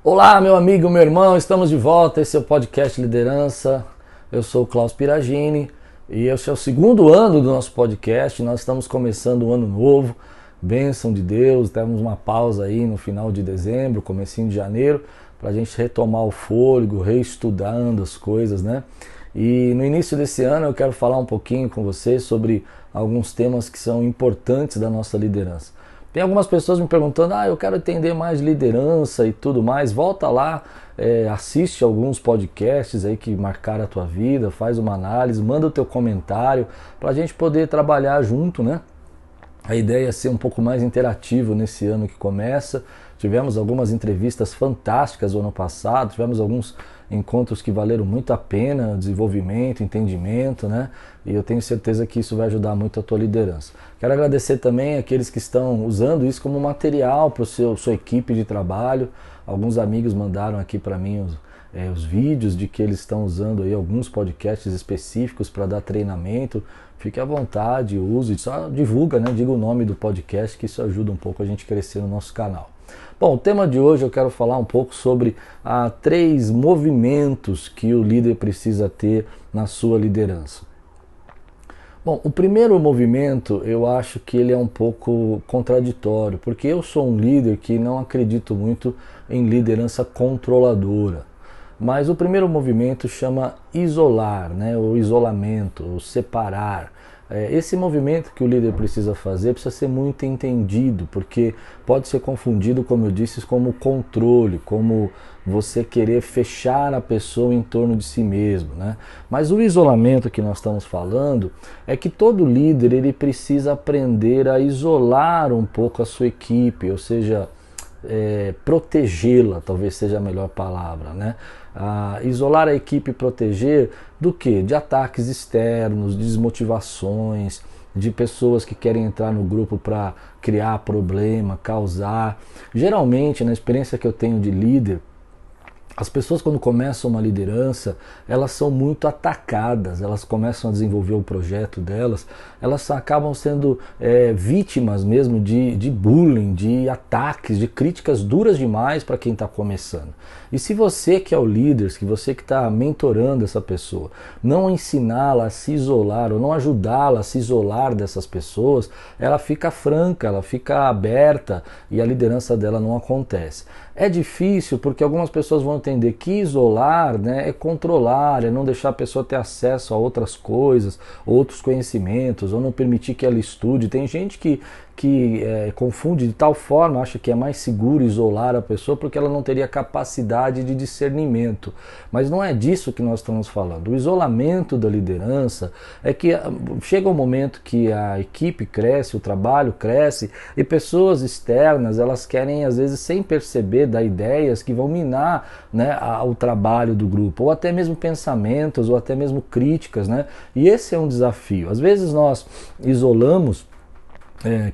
Olá, meu amigo, meu irmão, estamos de volta. Esse é o podcast Liderança. Eu sou o Klaus Piragini e esse é o segundo ano do nosso podcast. Nós estamos começando um ano novo, bênção de Deus. Temos uma pausa aí no final de dezembro, comecinho de janeiro, para a gente retomar o fôlego, reestudando as coisas, né? E no início desse ano eu quero falar um pouquinho com vocês sobre alguns temas que são importantes da nossa liderança. Tem algumas pessoas me perguntando, eu quero entender mais liderança e tudo mais. Volta lá, assiste alguns podcasts aí que marcaram a tua vida, faz uma análise, manda o teu comentário para a gente poder trabalhar junto, né? A ideia é ser um pouco mais interativo nesse ano que começa. Tivemos algumas entrevistas fantásticas no ano passado, tivemos alguns encontros que valeram muito a pena, desenvolvimento, entendimento, né? E eu tenho certeza que isso vai ajudar muito a tua liderança. Quero agradecer também aqueles que estão usando isso como material para sua equipe de trabalho. Alguns amigos mandaram aqui para mim os vídeos de que eles estão usando aí alguns podcasts específicos para dar treinamento. Fique à vontade, use, só divulga, né? Diga o nome do podcast, que isso ajuda um pouco a gente crescer no nosso canal. Bom, o tema de hoje eu quero falar um pouco sobre 3 movimentos que o líder precisa ter na sua liderança. Bom, o primeiro movimento eu acho que ele é um pouco contraditório, porque eu sou um líder que não acredito muito em liderança controladora. Mas o primeiro movimento chama isolar, né? O isolamento, o separar. Esse movimento que o líder precisa fazer precisa ser muito entendido, porque pode ser confundido, como eu disse, como controle, como você querer fechar a pessoa em torno de si mesmo, né? Mas o isolamento que nós estamos falando é que todo líder ele precisa aprender a isolar um pouco a sua equipe, ou seja, protegê-la, talvez seja a melhor palavra, né? Isolar a equipe e proteger do quê? De ataques externos, de desmotivações, de pessoas que querem entrar no grupo para criar problema, causar. Geralmente, na experiência que eu tenho de líder, as pessoas quando começam uma liderança, elas são muito atacadas, elas começam a desenvolver o projeto delas, elas acabam sendo vítimas mesmo de bullying, de ataques, de críticas duras demais para quem está começando. E se você que é o líder, se você que está mentorando essa pessoa, não ensiná-la a se isolar ou não ajudá-la a se isolar dessas pessoas, ela fica franca, ela fica aberta e a liderança dela não acontece. É difícil porque algumas pessoas vão entender que isolar, né, é controlar, é não deixar a pessoa ter acesso a outras coisas, outros conhecimentos, ou não permitir que ela estude. Tem gente que confunde de tal forma, acha que é mais seguro isolar a pessoa porque ela não teria capacidade de discernimento. Mas não é disso que nós estamos falando. O isolamento da liderança é que chega um momento que a equipe cresce, o trabalho cresce e pessoas externas, elas querem às vezes sem perceber dar ideias que vão minar, né, o trabalho do grupo, ou até mesmo pensamentos, ou até mesmo críticas, né? E esse é um desafio. Às vezes nós isolamos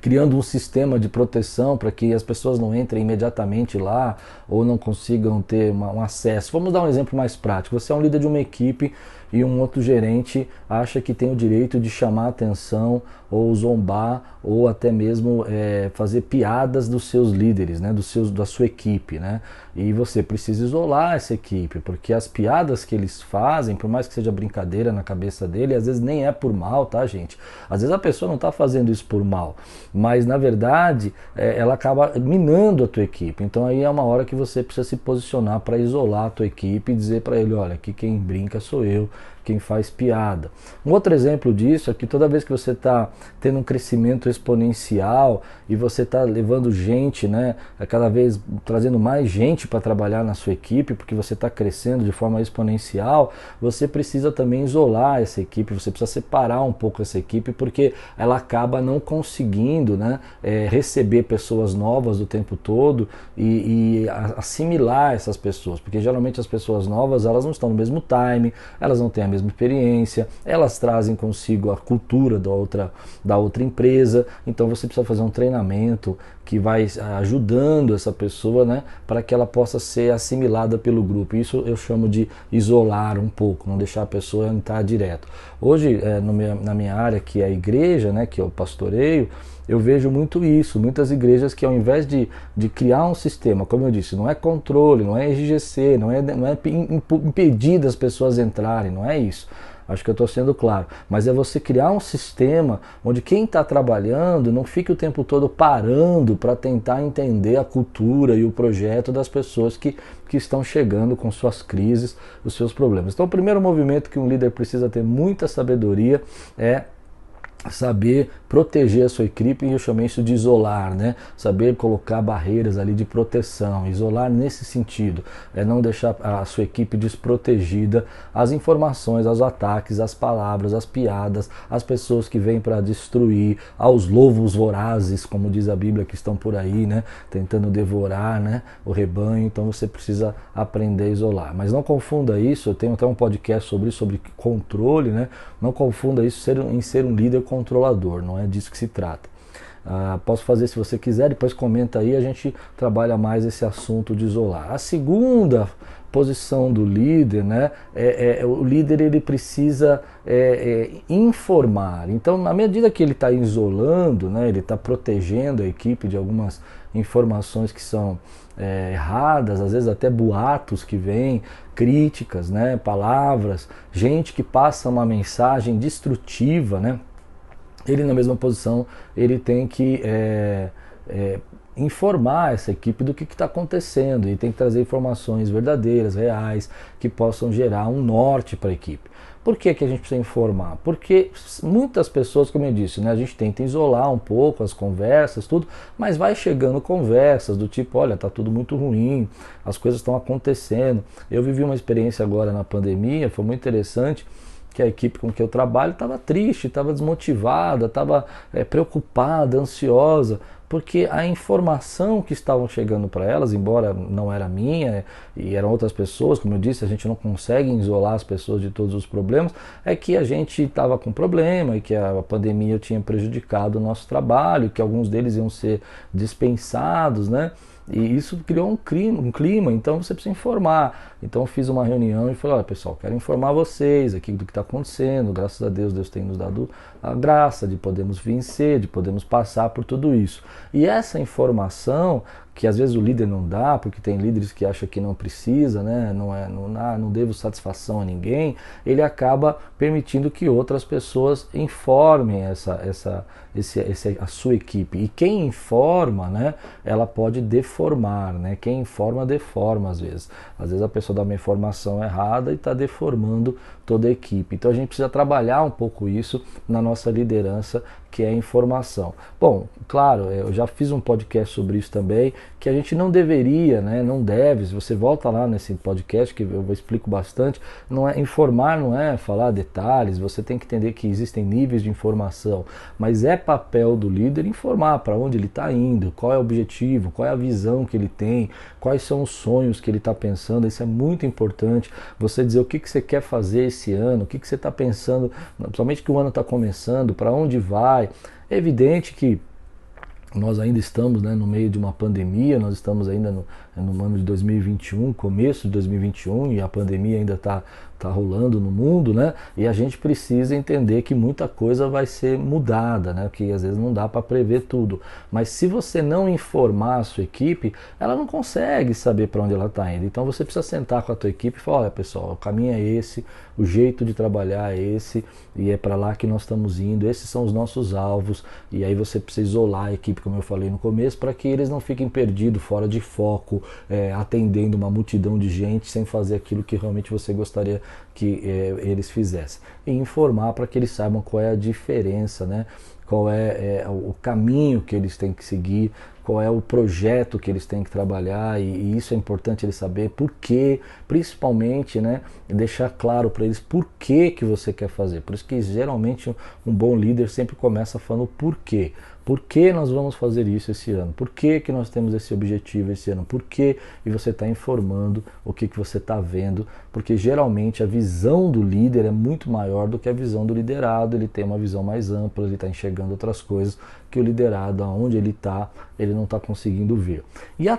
criando um sistema de proteção para que as pessoas não entrem imediatamente lá ou não consigam ter um acesso. Vamos dar um exemplo mais prático. Você é um líder de uma equipe e um outro gerente acha que tem o direito de chamar a atenção ou zombar ou até mesmo fazer piadas dos seus líderes, né, da sua equipe, né? E você precisa isolar essa equipe, porque as piadas que eles fazem, por mais que seja brincadeira na cabeça dele, às vezes nem é por mal, tá, gente? Às vezes a pessoa não está fazendo isso por mal, mas na verdade ela acaba minando a tua equipe. Então aí é uma hora que você precisa se posicionar para isolar a tua equipe e dizer para ele, olha, aqui quem brinca sou eu, quem faz piada. Um outro exemplo disso é que toda vez que você está tendo um crescimento exponencial e você está levando gente, né, cada vez trazendo mais gente para trabalhar na sua equipe, porque você está crescendo de forma exponencial, você precisa também isolar essa equipe, você precisa separar um pouco essa equipe, porque ela acaba não conseguindo, né, receber pessoas novas o tempo todo e assimilar essas pessoas, porque geralmente as pessoas novas, elas não estão no mesmo time, elas não têm a mesma experiência, elas trazem consigo a cultura da outra empresa, então você precisa fazer um treinamento que vai ajudando essa pessoa, né, para que ela possa ser assimilada pelo grupo. Isso eu chamo de isolar um pouco, não deixar a pessoa entrar direto. Hoje, na minha área, que é a igreja, né, que eu pastoreio, eu vejo muito isso, muitas igrejas que ao invés de criar um sistema, como eu disse, não é controle, não é RGC, não é impedir das pessoas entrarem, não é isso. Acho que eu estou sendo claro. Mas é você criar um sistema onde quem está trabalhando não fique o tempo todo parando para tentar entender a cultura e o projeto das pessoas que estão chegando com suas crises, os seus problemas. Então o primeiro movimento que um líder precisa ter muita sabedoria é saber proteger a sua equipe, e eu chamei isso de isolar, né? Saber colocar barreiras ali de proteção, isolar nesse sentido, é não deixar a sua equipe desprotegida às informações, aos ataques, às palavras, às piadas, às pessoas que vêm para destruir, aos lobos vorazes, como diz a Bíblia, que estão por aí, né? Tentando devorar, né, o rebanho. Então você precisa aprender a isolar. Mas não confunda isso, eu tenho até um podcast sobre isso, sobre controle, né? Não confunda isso em ser um líder controlador, não é disso que se trata. Posso fazer se você quiser, depois comenta aí, a gente trabalha mais esse assunto de isolar. A segunda posição do líder, né, o líder ele precisa informar. Então, na medida que ele está isolando, né, ele está protegendo a equipe de algumas informações que são erradas, às vezes até boatos que vêm, críticas, né, palavras, gente que passa uma mensagem destrutiva, né, ele na mesma posição, ele tem que informar essa equipe do que está acontecendo e tem que trazer informações verdadeiras, reais, que possam gerar um norte para a equipe. Por que a gente precisa informar? Porque muitas pessoas, como eu disse, né, a gente tenta isolar um pouco as conversas, tudo, mas vai chegando conversas do tipo, olha, tá tudo muito ruim, as coisas estão acontecendo. Eu vivi uma experiência agora na pandemia, foi muito interessante, que a equipe com que eu trabalho estava triste, estava desmotivada, estava preocupada, ansiosa, porque a informação que estavam chegando para elas, embora não era minha e eram outras pessoas, como eu disse, a gente não consegue isolar as pessoas de todos os problemas, é que a gente estava com problema e que a pandemia tinha prejudicado o nosso trabalho, que alguns deles iam ser dispensados, né? E isso criou um clima, então você precisa informar. Então eu fiz uma reunião e falei, olha pessoal, quero informar vocês aqui do que está acontecendo, graças a Deus, Deus tem nos dado a graça de podermos vencer, de podermos passar por tudo isso. E essa informação, que às vezes o líder não dá, porque tem líderes que acham que não precisa, né? Não devo satisfação a ninguém, ele acaba permitindo que outras pessoas informem a sua equipe. E quem informa, né, ela pode deformar, né? Quem informa, deforma às vezes. Às vezes a pessoa dá uma informação errada e está deformando toda a equipe. Então a gente precisa trabalhar um pouco isso na nossa liderança, que é a informação. Bom, claro, eu já fiz um podcast sobre isso também, que a gente não deveria, né, não deve, se você volta lá nesse podcast, que eu explico bastante, informar não é falar detalhes, você tem que entender que existem níveis de informação, mas é papel do líder informar para onde ele está indo, qual é o objetivo, qual é a visão que ele tem, quais são os sonhos que ele está pensando. Isso é muito importante, você dizer o que você quer fazer esse ano, o que você está pensando, principalmente que o ano está começando, para onde vai. É evidente que nós ainda estamos, né, no meio de uma pandemia, nós estamos ainda no ano de 2021, começo de 2021, e a pandemia ainda está rolando no mundo, né? E a gente precisa entender que muita coisa vai ser mudada, né? Porque às vezes não dá para prever tudo. Mas se você não informar a sua equipe, ela não consegue saber para onde ela está indo. Então você precisa sentar com a tua equipe e falar, olha pessoal, o caminho é esse, o jeito de trabalhar é esse, e é para lá que nós estamos indo, esses são os nossos alvos, e aí você precisa isolar a equipe, como eu falei no começo, para que eles não fiquem perdidos, fora de foco, atendendo uma multidão de gente sem fazer aquilo que realmente você gostaria que eles fizessem. E informar para que eles saibam qual é a diferença, né? Qual é o caminho que eles têm que seguir, qual é o projeto que eles têm que trabalhar, e isso é importante eles saber por quê, principalmente, né, deixar claro para eles por que você quer fazer. Por isso que geralmente um bom líder sempre começa falando por quê. Por que nós vamos fazer isso esse ano? Por que nós temos esse objetivo esse ano? Por que? E você está informando o que você está vendo, porque geralmente a visão do líder é muito maior do que a visão do liderado, ele tem uma visão mais ampla, ele está enxergando outras coisas que o liderado, aonde ele está, ele não está conseguindo ver. E o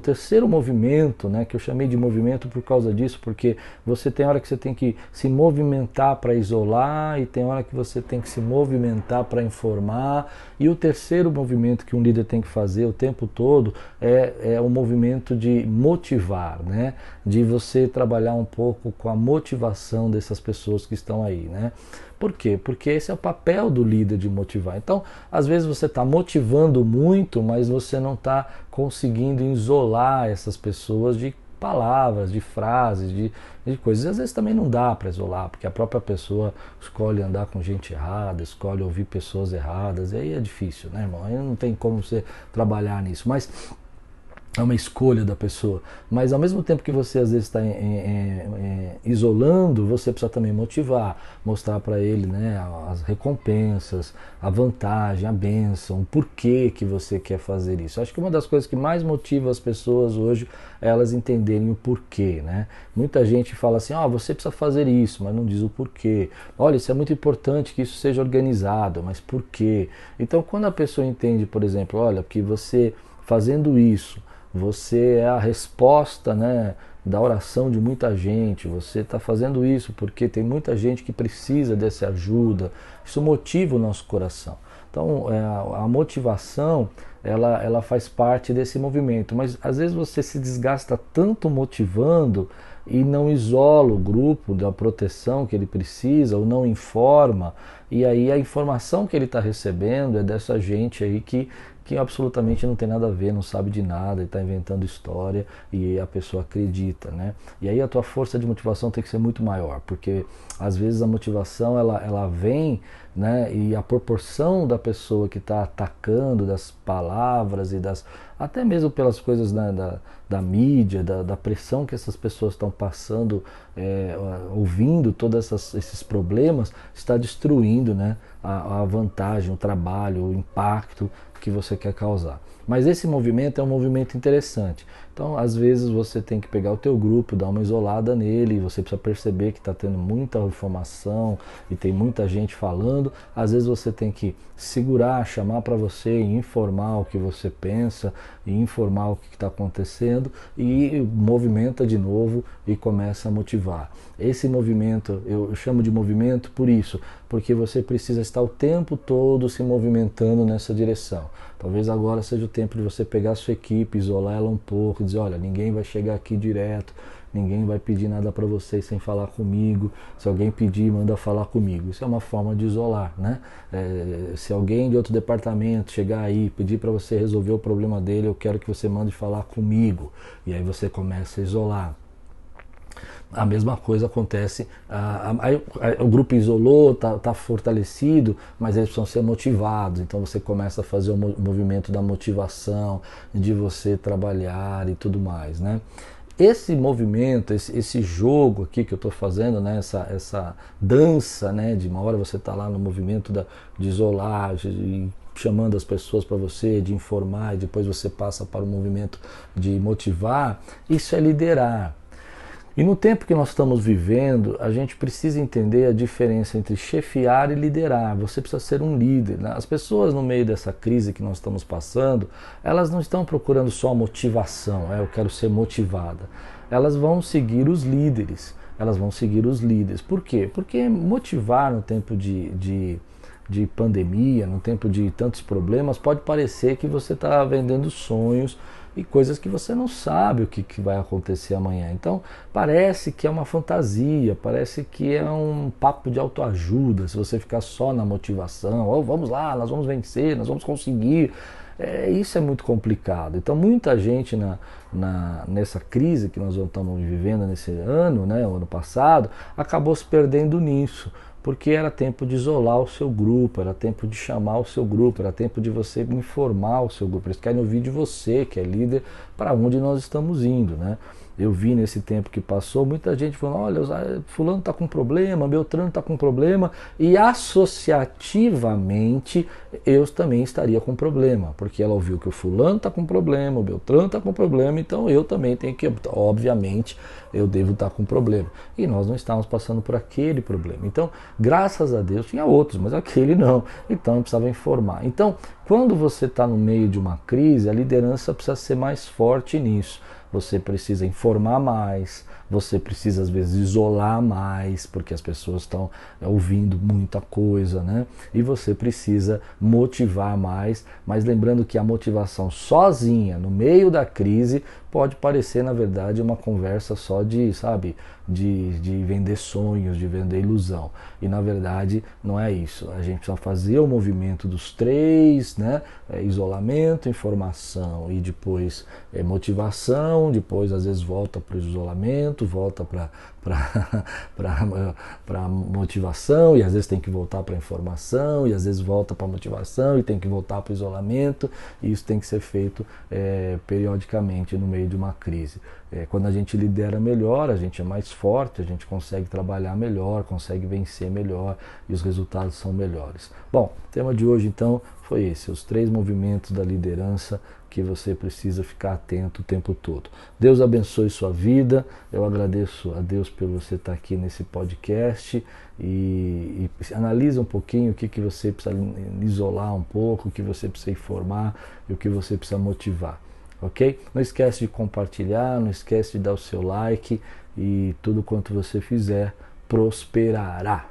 terceiro movimento, né, que eu chamei de movimento por causa disso, porque você tem hora que você tem que se movimentar para isolar e tem hora que você tem que se movimentar para informar. E o terceiro movimento que um líder tem que fazer o tempo todo é o movimento de motivar, né, de você trabalhar um pouco com a motivação dessas pessoas que estão aí, né? Por quê? Porque esse é o papel do líder, de motivar. Então, às vezes você está motivando muito, mas você não está conseguindo isolar essas pessoas de palavras, de frases, de coisas. E às vezes também não dá para isolar, porque a própria pessoa escolhe andar com gente errada, escolhe ouvir pessoas erradas, e aí é difícil, né, irmão? Aí não tem como você trabalhar nisso. Mas é uma escolha da pessoa, mas ao mesmo tempo que você às vezes está isolando, você precisa também motivar, mostrar para ele, né, as recompensas, a vantagem, a bênção, o porquê que você quer fazer isso. Acho que uma das coisas que mais motiva as pessoas hoje é elas entenderem o porquê, né? Muita gente fala assim, você precisa fazer isso, mas não diz o porquê. Olha, isso é muito importante que isso seja organizado, mas por quê? Então, quando a pessoa entende, por exemplo, olha, que você fazendo isso, você é a resposta, né, da oração de muita gente, você está fazendo isso porque tem muita gente que precisa dessa ajuda, isso motiva o nosso coração. Então, a motivação, ela faz parte desse movimento, mas às vezes você se desgasta tanto motivando e não isola o grupo da proteção que ele precisa, ou não informa, e aí a informação que ele está recebendo é dessa gente aí que absolutamente não tem nada a ver, não sabe de nada, está inventando história e a pessoa acredita, né? E aí a tua força de motivação tem que ser muito maior, porque às vezes a motivação ela vem, né? E a proporção da pessoa que está atacando, das palavras e até mesmo pelas coisas da mídia, da pressão que essas pessoas estão passando, ouvindo todos esses problemas, está destruindo, né, a vantagem, o trabalho, o impacto que você quer causar. Mas esse movimento é um movimento interessante. Então, às vezes você tem que pegar o teu grupo, dar uma isolada nele, você precisa perceber que está tendo muita informação e tem muita gente falando. Às vezes você tem que segurar, chamar para você e informar o que você pensa, e informar o que está acontecendo, e movimenta de novo e começa a motivar. Esse movimento, eu chamo de movimento por isso, porque você precisa estar o tempo todo se movimentando nessa direção. Talvez agora seja o tempo de você pegar a sua equipe, isolar ela um pouco, dizer, olha, ninguém vai chegar aqui direto, ninguém vai pedir nada para vocês sem falar comigo. Se alguém pedir, manda falar comigo. Isso é uma forma de isolar, né? Se alguém de outro departamento chegar aí, pedir para você resolver o problema dele, eu quero que você mande falar comigo. E aí você começa a isolar. A mesma coisa acontece, o grupo isolou, está fortalecido, mas eles precisam ser motivados, então você começa a fazer o movimento da motivação, de você trabalhar e tudo mais, né? Esse movimento, esse jogo aqui que eu estou fazendo, né, essa dança, né, de uma hora você está lá no movimento de isolar, chamando as pessoas para você, de informar, e depois você passa para o movimento de motivar, isso é liderar. E no tempo que nós estamos vivendo, a gente precisa entender a diferença entre chefiar e liderar. Você precisa ser um líder, né? As pessoas no meio dessa crise que nós estamos passando, elas não estão procurando só motivação, eu quero ser motivada. Elas vão seguir os líderes, Por quê? Porque motivar no tempo de pandemia, no tempo de tantos problemas, pode parecer que você está vendendo sonhos e coisas que você não sabe o que vai acontecer amanhã. Então parece que é uma fantasia, parece que é um papo de autoajuda, se você ficar só na motivação, vamos lá, nós vamos vencer, nós vamos conseguir. Isso é muito complicado. Então muita gente nessa crise que nós estamos vivendo nesse ano, né, o ano passado, acabou se perdendo nisso. Porque era tempo de isolar o seu grupo, era tempo de chamar o seu grupo, era tempo de você informar o seu grupo. Eles querem ouvir de você, que é líder, para onde nós estamos indo, né? Eu vi nesse tempo que passou muita gente falando, olha, fulano está com problema, Beltrano está com problema, e associativamente eu também estaria com problema, porque ela ouviu que o fulano está com problema, o Beltrano está com problema, então eu também tenho que, obviamente, eu devo estar com problema. E nós não estávamos passando por aquele problema. Então, graças a Deus, tinha outros, mas aquele não. Então, eu precisava informar. Então, quando você está no meio de uma crise, a liderança precisa ser mais forte nisso. Você precisa informar mais, você precisa às vezes isolar mais, porque as pessoas estão ouvindo muita coisa, né? E você precisa motivar mais, mas lembrando que a motivação sozinha, no meio da crise, pode parecer, na verdade, uma conversa só de, sabe, de vender sonhos, de vender ilusão. E, na verdade, não é isso. A gente precisa fazer o movimento dos três, né? Isolamento, informação e depois motivação, depois, às vezes, volta para o isolamento, volta para motivação, e às vezes tem que voltar para a informação, e às vezes volta para a motivação e tem que voltar para o isolamento, e isso tem que ser feito periodicamente no meio de uma crise. Quando a gente lidera melhor, a gente é mais forte, a gente consegue trabalhar melhor, consegue vencer melhor e os resultados são melhores. Bom, o tema de hoje então foi esse, os 3 movimentos da liderança que você precisa ficar atento o tempo todo. Deus abençoe sua vida, eu agradeço a Deus por você estar aqui nesse podcast e analisa um pouquinho o que você precisa isolar um pouco, o que você precisa informar e o que você precisa motivar. Ok? Não esquece de compartilhar, não esquece de dar o seu like e tudo quanto você fizer prosperará.